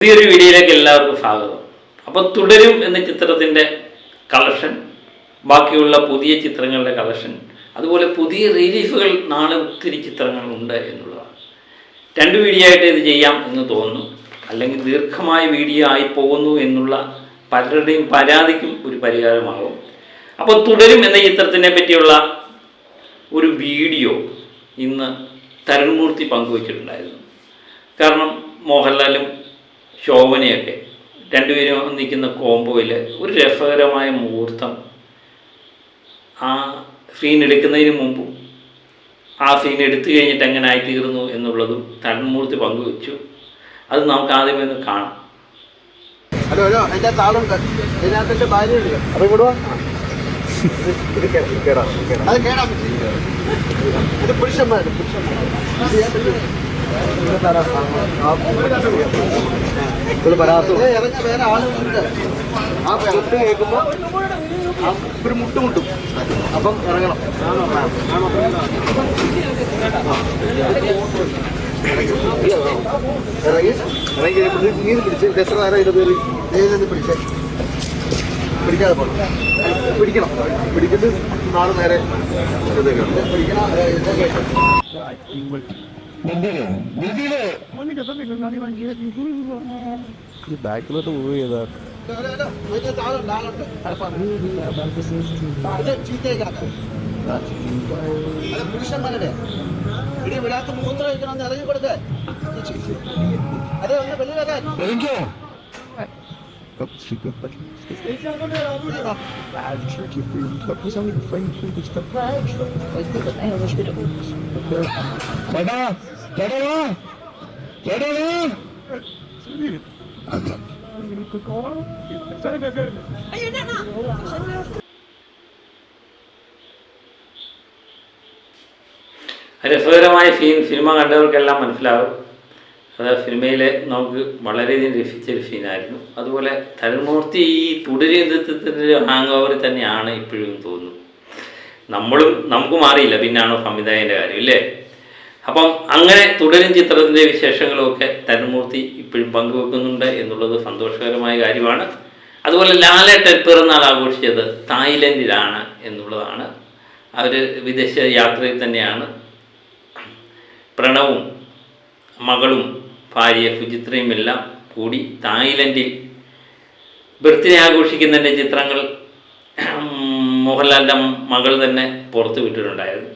പുതിയൊരു വീഡിയോയിലേക്ക് എല്ലാവർക്കും സ്വാഗതം. അപ്പോൾ തുടരും എന്ന ചിത്രത്തിൻ്റെ കളക്ഷൻ, ബാക്കിയുള്ള പുതിയ ചിത്രങ്ങളുടെ കളക്ഷൻ, അതുപോലെ പുതിയ റിലീഫുകൾ നാളെ ഒത്തിരി ചിത്രങ്ങളുണ്ട് എന്നുള്ളതാണ്. രണ്ട് വീഡിയോ ആയിട്ട് ഇത് ചെയ്യാം എന്ന് തോന്നുന്നു, അല്ലെങ്കിൽ ദീർഘമായ വീഡിയോ ആയി പോകുന്നു എന്നുള്ള പലരുടെയും പരാതിക്കും ഒരു പരിഹാരമാകും. അപ്പോൾ തുടരും എന്ന ചിത്രത്തിനെ പറ്റിയുള്ള ഒരു വീഡിയോ ഇന്ന് തരുൺമൂർത്തി പങ്കുവച്ചിട്ടുണ്ടായിരുന്നു. കാരണം മോഹൻലാലും ശോഭനയൊക്കെ രണ്ടുപേരും നിൽക്കുന്ന കോംബോയിൽ ഒരു രസകരമായ മുഹൂർത്തം ആ സീൻ എടുക്കുന്നതിന് മുമ്പും ആ സീൻ എടുത്തു കഴിഞ്ഞിട്ട് എങ്ങനെ ആയിത്തീർന്നു എന്നുള്ളതും തരുൺമൂർത്തി പങ്കുവച്ചു. അത് നമുക്ക് ആദ്യമേ ഒന്ന് കാണാം. ഹലോ ഹലോ, അതിൻ്റെ താളുണ്ട്, അതിനകത്തെ ഭാര്യയുണ്ട്. അപ്പോൾ ഇവിടെ അത് കേടാ, ഇത് പുരുഷന്മാർ ഇറങ്ങ വേറെ ആളുകളുണ്ട്. ആ മുട്ട് കേൾക്കുമ്പോൾ ഒരു മുട്ടുമുട്ടും, അപ്പം ഇറങ്ങണം. ഇറങ്ങി നീന്തി പിടിച്ച് എത്ര നേരം ഇത് കയറി നീന്തി പിടിച്ചേ, പിടിക്കാതെ പോകണം, പിടിക്കണം, പിടിച്ചിട്ട് നാളെ നേരെ പിടിക്കണം. ബാക്കിലോട്ട് മൂവ് ചെയ്താ പുരുഷന്മാരുടെ ഇടി വിടാത്ത മൂന്ന് കഴിക്കണം, ഇറങ്ങി കൊടുത്തേ. അതെ, ഒന്ന് വെളിയിലാക്കാൻ രസകരമായ സിനിമ കണ്ടവർക്കെല്ലാം മനസ്സിലാവും. അത് സിനിമയിൽ നമുക്ക് വളരെയധികം രസിച്ചൊരു സീനായിരുന്നു. അതുപോലെ തരുൺമൂർത്തി ഈ തുടരും നൃത്തത്തിൻ്റെ ഹാങ് ഓവറിൽ തന്നെയാണ് ഇപ്പോഴും തോന്നുന്നു. നമുക്ക് മാറിയില്ല, പിന്നാണോ സംവിധായകൻ്റെ കാര്യം ഇല്ലേ? അപ്പം അങ്ങനെ തുടരും ചിത്രത്തിൻ്റെ വിശേഷങ്ങളുമൊക്കെ തരുൺമൂർത്തി ഇപ്പോഴും പങ്കുവെക്കുന്നുണ്ട് എന്നുള്ളത് സന്തോഷകരമായ കാര്യമാണ്. അതുപോലെ ലാലേട്ടൻ പിറന്നാൾ ആഘോഷിച്ചത് തായ്ലൻഡിലാണ് എന്നുള്ളതാണ്. അവർ വിദേശ യാത്രയിൽ തന്നെയാണ്. പ്രണവും മകളും ഭാര്യ സുചിത്രയും എല്ലാം കൂടി തായ്ലൻഡിൽ ബർത്ത്ഡേ ആഘോഷിക്കുന്നതിൻ്റെ ചിത്രങ്ങൾ മോഹൻലാലിൻ്റെ മകൾ തന്നെ പുറത്തു വിട്ടിട്ടുണ്ടായിരുന്നു.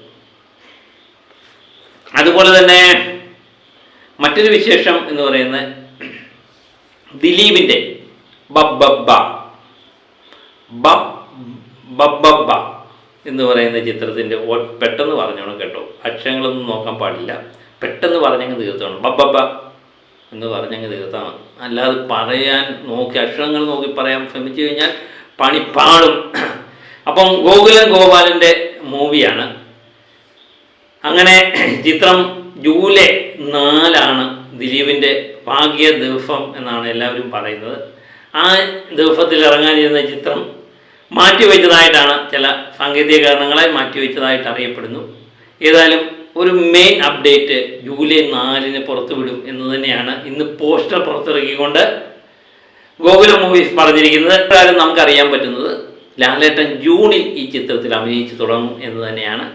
അതുപോലെ തന്നെ മറ്റൊരു വിശേഷം എന്ന് പറയുന്നത് ദിലീപിൻ്റെ ബബ്ബബ്ബ എന്ന് പറയുന്ന ചിത്രത്തിൻ്റെ പെട്ടെന്ന് പറഞ്ഞോണം കേട്ടോ, അക്ഷരങ്ങളൊന്നും നോക്കാൻ പാടില്ല, പെട്ടെന്ന് പറഞ്ഞങ്ങ് തീർത്തോണം. ബബ്ബബ്ബ എന്ന് പറഞ്ഞങ്ങ് തീർത്താൽ മതി. അല്ലാതെ പറയാൻ നോക്കി അക്ഷരങ്ങൾ നോക്കി പറയാൻ ശ്രമിച്ചു കഴിഞ്ഞാൽ പണിപ്പാടും. അപ്പം ഗോകുലൻ ഗോപാലൻ്റെ മൂവിയാണ്. അങ്ങനെ ചിത്രം ജൂലൈ 4 ദിലീപിൻ്റെ ഭാഗ്യ ദിവസം എന്നാണ് എല്ലാവരും പറയുന്നത്. ആ ദിവസത്തിൽ ഇറങ്ങാനിരുന്ന ചിത്രം മാറ്റിവെച്ചതായിട്ടാണ്, ചില സാങ്കേതിക കാരണങ്ങളായി മാറ്റിവെച്ചതായിട്ട് അറിയപ്പെടുന്നു. ഏതായാലും ഒരു മെയിൻ അപ്ഡേറ്റ് ജൂലൈ 4 പുറത്തുവിടും എന്ന് തന്നെയാണ് ഇന്ന് പോസ്റ്റർ പുറത്തിറക്കിക്കൊണ്ട് ഗോകുലം മൂവീസ് പറഞ്ഞിരിക്കുന്നത്. പ്രകാരം നമുക്കറിയാൻ പറ്റുന്നത് ലാലേട്ടൻ ജൂണിൽ ഈ ചിത്രത്തിൽ അഭിനയിച്ച് തുടങ്ങും എന്ന് തന്നെയാണ്.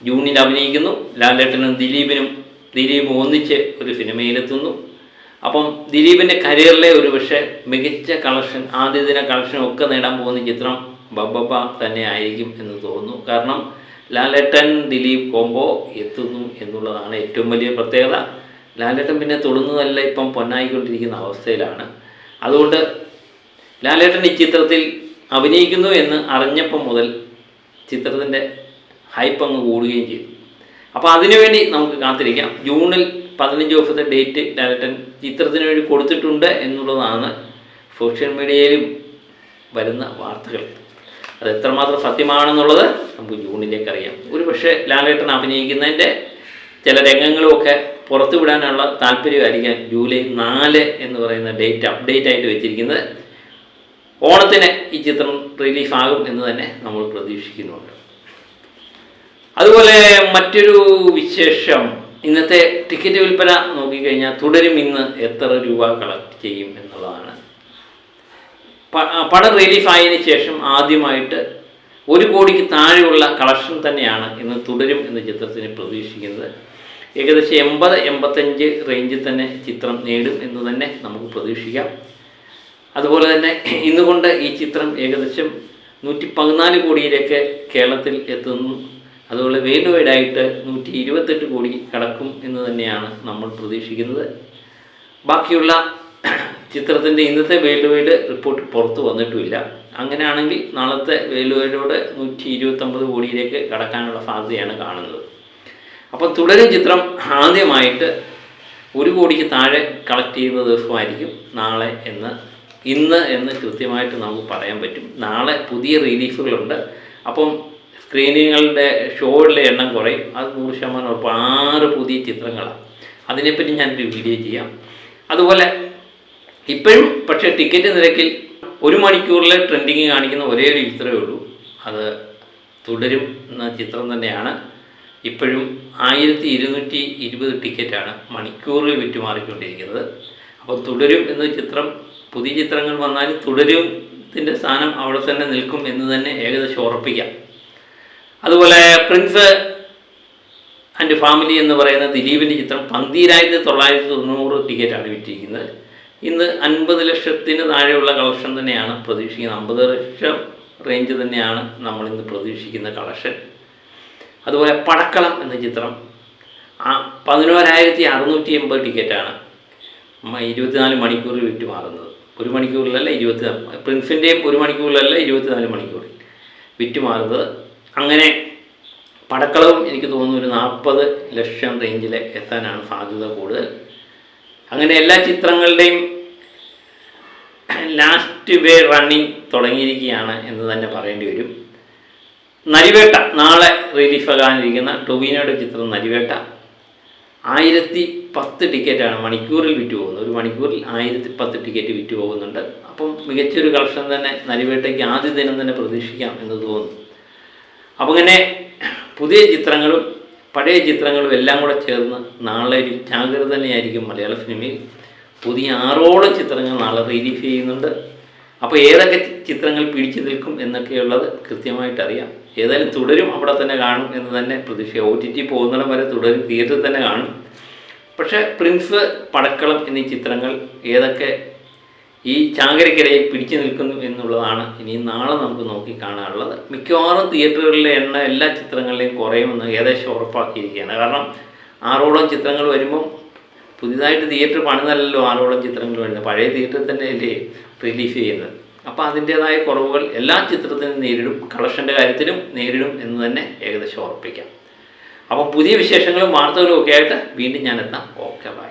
ജൂണിൽ അഭിനയിക്കുന്നു. ലാലേട്ടനും ദിലീപും ഒന്നിച്ച് ഒരു സിനിമയിലെത്തുന്നു. അപ്പം ദിലീപിൻ്റെ കരിയറിലെ ഒരു പക്ഷേ മികച്ച കളക്ഷൻ, ആദ്യ ദിന കളക്ഷനും ഒക്കെ നേടാൻ പോകുന്ന ചിത്രം ബബ്ബബ്ബ തന്നെ ആയിരിക്കും എന്ന് തോന്നുന്നു. കാരണം ലാലേട്ടൻ ദിലീപ് കോംബോ എത്തുന്നു എന്നുള്ളതാണ് ഏറ്റവും വലിയ പ്രത്യേകത. ലാലേട്ടൻ പിന്നെ തൊടുന്നതല്ല, ഇപ്പം പൊന്നായിക്കൊണ്ടിരിക്കുന്ന അവസ്ഥയിലാണ്. അതുകൊണ്ട് ലാലേട്ടൻ ഈ ചിത്രത്തിൽ അഭിനയിക്കുന്നു എന്ന് അറിഞ്ഞപ്പം മുതൽ ചിത്രത്തിൻ്റെ ഹൈപ്പ് അങ്ങ് കൂടുകയും ചെയ്തു. അപ്പോൾ അതിനുവേണ്ടി നമുക്ക് കാത്തിരിക്കാം. ജൂണിൽ 15 ദിവസത്തെ ഡേറ്റ് ലാലേട്ടൻ ചിത്രത്തിന് വേണ്ടി കൊടുത്തിട്ടുണ്ട് എന്നുള്ളതാണ് സോഷ്യൽ മീഡിയയിലും വരുന്ന വാർത്തകൾ. അത് എത്രമാത്രം സത്യമാണെന്നുള്ളത് നമുക്ക് ജൂണിലേക്ക് അറിയാം. ഒരു പക്ഷേ ലാലേട്ടൻ അഭിനയിക്കുന്നതിൻ്റെ ചില രംഗങ്ങളുമൊക്കെ പുറത്തു വിടാനുള്ള താല്പര്യമായിരിക്കാം ജൂലൈ 4 എന്ന് പറയുന്ന ഡേറ്റ് അപ്ഡേറ്റ് ആയിട്ട് വെച്ചിരിക്കുന്നത്. ഓണത്തിന് ഈ ചിത്രം റിലീഫാകും എന്ന് തന്നെ നമ്മൾ പ്രതീക്ഷിക്കുന്നുണ്ട്. അതുപോലെ മറ്റൊരു വിശേഷം, ഇന്നത്തെ ടിക്കറ്റ് വിൽപ്പന നോക്കിക്കഴിഞ്ഞാൽ തുടരും ഇന്ന് എത്ര രൂപ കളക്ട് ചെയ്യും എന്നുള്ളതാണ്. പടം റിലീഫായതിനു ശേഷം ആദ്യമായിട്ട് 1 കോടിക്ക് താഴെയുള്ള കളക്ഷൻ തന്നെയാണ് ഇന്ന് തുടരും എന്ന ചിത്രത്തിന് പ്രതീക്ഷിക്കുന്നത്. ഏകദേശം 80-85 റേഞ്ചിൽ തന്നെ ചിത്രം നേടും എന്ന് തന്നെ നമുക്ക് പ്രതീക്ഷിക്കാം. അതുപോലെ തന്നെ ഇന്നുകൊണ്ട് ഈ ചിത്രം ഏകദേശം 114 കോടിയിലേക്ക് കേരളത്തിൽ എത്തുന്നു. അതുപോലെ വേൾഡ് വൈഡായിട്ട് 128 കോടി കടക്കും എന്ന് തന്നെയാണ് നമ്മൾ പ്രതീക്ഷിക്കുന്നത്. ബാക്കിയുള്ള ചിത്രത്തിൻ്റെ ഇന്നത്തെ വേൾഡ് വൈഡ് റിപ്പോർട്ട് പുറത്ത് വന്നിട്ടുമില്ല. അങ്ങനെയാണെങ്കിൽ നാളത്തെ വേൾഡ് വൈഡോട് 129 കോടിയിലേക്ക് കടക്കാനുള്ള സാധ്യതയാണ് കാണുന്നത്. അപ്പോൾ തുടരും ചിത്രം ആദ്യമായിട്ട് 1 കോടിക്ക് താഴെ കളക്ട് ചെയ്യുന്ന ദിവസമായിരിക്കും നാളെ ഇന്ന് എന്ന് കൃത്യമായിട്ട് നമുക്ക് പറയാൻ പറ്റും. നാളെ പുതിയ റിലീഫുകളുണ്ട്. അപ്പം സ്ക്രീനിങ്ങളുടെ ഷോയുടെ എണ്ണം കുറയും. അത് 100% ഉറപ്പ്. 6 പുതിയ ചിത്രങ്ങളാണ്. അതിനെപ്പറ്റി ഞാനൊരു വീഡിയോ ചെയ്യാം. അതുപോലെ ഇപ്പോഴും പക്ഷേ ടിക്കറ്റ് നിരക്കിൽ 1 മണിക്കൂറിൽ ട്രെൻഡിങ് കാണിക്കുന്ന ഒരേ ഒരു ചിത്രമേ ഉള്ളൂ. അത് തുടരും എന്ന ചിത്രം തന്നെയാണ്. ഇപ്പോഴും 1220 ടിക്കറ്റാണ് മണിക്കൂറിൽ വിറ്റുമാറിക്കൊണ്ടിരിക്കുന്നത്. അപ്പോൾ തുടരും എന്ന ചിത്രം, പുതിയ ചിത്രങ്ങൾ വന്നാലും തുടരുത്തിൻ്റെ സ്ഥാനം അവിടെ തന്നെ നിൽക്കും എന്ന് തന്നെ ഏകദേശം ഉറപ്പിക്കാം. അതുപോലെ പ്രിൻസ് ആൻഡ് ഫാമിലി എന്ന് പറയുന്ന ദിലീപിൻ്റെ ചിത്രം 12,990 ടിക്കറ്റാണ് വിറ്റിരിക്കുന്നത്. ഇന്ന് 50 ലക്ഷത്തിന് താഴെയുള്ള കളക്ഷൻ തന്നെയാണ് പ്രതീക്ഷിക്കുന്നത്. 50 ലക്ഷം റേഞ്ച് തന്നെയാണ് നമ്മളിന്ന് പ്രതീക്ഷിക്കുന്ന കളക്ഷൻ. അതുപോലെ പടക്കളം എന്ന ചിത്രം 11,680 ടിക്കറ്റാണ് 24 മണിക്കൂറിൽ വിറ്റുമാറുന്നത്. 1 മണിക്കൂറിലല്ല 24, പ്രിൻസിൻ്റെയും 1 മണിക്കൂറിലല്ല 24 മണിക്കൂറിൽ വിറ്റുമാറുന്നത്. അങ്ങനെ പടക്കളവും എനിക്ക് തോന്നുന്നു ഒരു 40 ലക്ഷം റേഞ്ചിൽ എത്താനാണ് സാധ്യത കൂടുതൽ. അങ്ങനെ എല്ലാ ചിത്രങ്ങളുടെയും ലാസ്റ്റ് വേ റണ്ണിങ് തുടങ്ങിയിരിക്കുകയാണ് എന്ന് തന്നെ പറയേണ്ടി വരും. നരിവേട്ട നാളെ റിലീഫാകാനിരിക്കുന്ന ടൊവിനോയുടെ ചിത്രം നരിവേട്ട 1010 ടിക്കറ്റാണ് മണിക്കൂറിൽ വിറ്റ് പോകുന്നത്. 1 മണിക്കൂറിൽ 1010 ടിക്കറ്റ് വിറ്റ് പോകുന്നുണ്ട്. അപ്പം മികച്ചൊരു കളക്ഷൻ തന്നെ നരിവേട്ടയ്ക്ക് ആദ്യ ദിനം തന്നെ പ്രതീക്ഷിക്കാം എന്ന് തോന്നുന്നു. അപ്പം അങ്ങനെ പുതിയ ചിത്രങ്ങളും പഴയ ചിത്രങ്ങളും എല്ലാം കൂടെ ചേർന്ന് നാളെ ഒരു ജാഗ്രത തന്നെയായിരിക്കും മലയാള സിനിമയിൽ. പുതിയ 6ഓളം ചിത്രങ്ങൾ നാളെ റിലീഫ് ചെയ്യുന്നുണ്ട്. അപ്പോൾ ഏതൊക്കെ ചിത്രങ്ങൾ പിടിച്ചു നിൽക്കും എന്നൊക്കെയുള്ളത് കൃത്യമായിട്ട് അറിയാം. ഏതായാലും തുടരും അവിടെ തന്നെ കാണും എന്ന് തന്നെ പ്രതീക്ഷിക്കുക. OTT പോകുന്നിടം വരെ തുടരും തിയേറ്ററിൽ തന്നെ കാണും. പക്ഷേ പ്രിൻസ്, പടക്കളം എന്നീ ചിത്രങ്ങൾ ഏതൊക്കെ ഈ ചാകരയ്ക്കിടയിൽ പിടിച്ചു നിൽക്കുന്നു എന്നുള്ളതാണ് ഇനി നാളെ നമുക്ക് നോക്കി കാണാനുള്ളത്. മിക്കവാറും തിയേറ്ററുകളിലെ എണ്ണ എല്ലാ ചിത്രങ്ങളിലെയും കുറയുമെന്ന് ഏകദേശം ഉറപ്പാക്കിയിരിക്കുകയാണ്. കാരണം 6ഓളം ചിത്രങ്ങൾ വരുമ്പം പുതിയതായിട്ട് തിയേറ്റർ പണിതല്ലല്ലോ 6ഓളം ചിത്രങ്ങൾ വരുന്നത്. പഴയ തിയേറ്ററിൽ തന്നെ അല്ലേ റിലീഫ് ചെയ്യുന്നത്. അപ്പോൾ അതിൻ്റേതായ കുറവുകൾ എല്ലാ ചിത്രത്തിനും നേരിടും, കളക്ഷൻ്റെ കാര്യത്തിലും നേരിടും എന്ന് തന്നെ ഏകദേശം ഉറപ്പിക്കാം. അപ്പം പുതിയ വിശേഷങ്ങളും വാർത്തകളും ഒക്കെ ആയിട്ട് വീണ്ടും ഞാൻ എത്താം. Okay, by.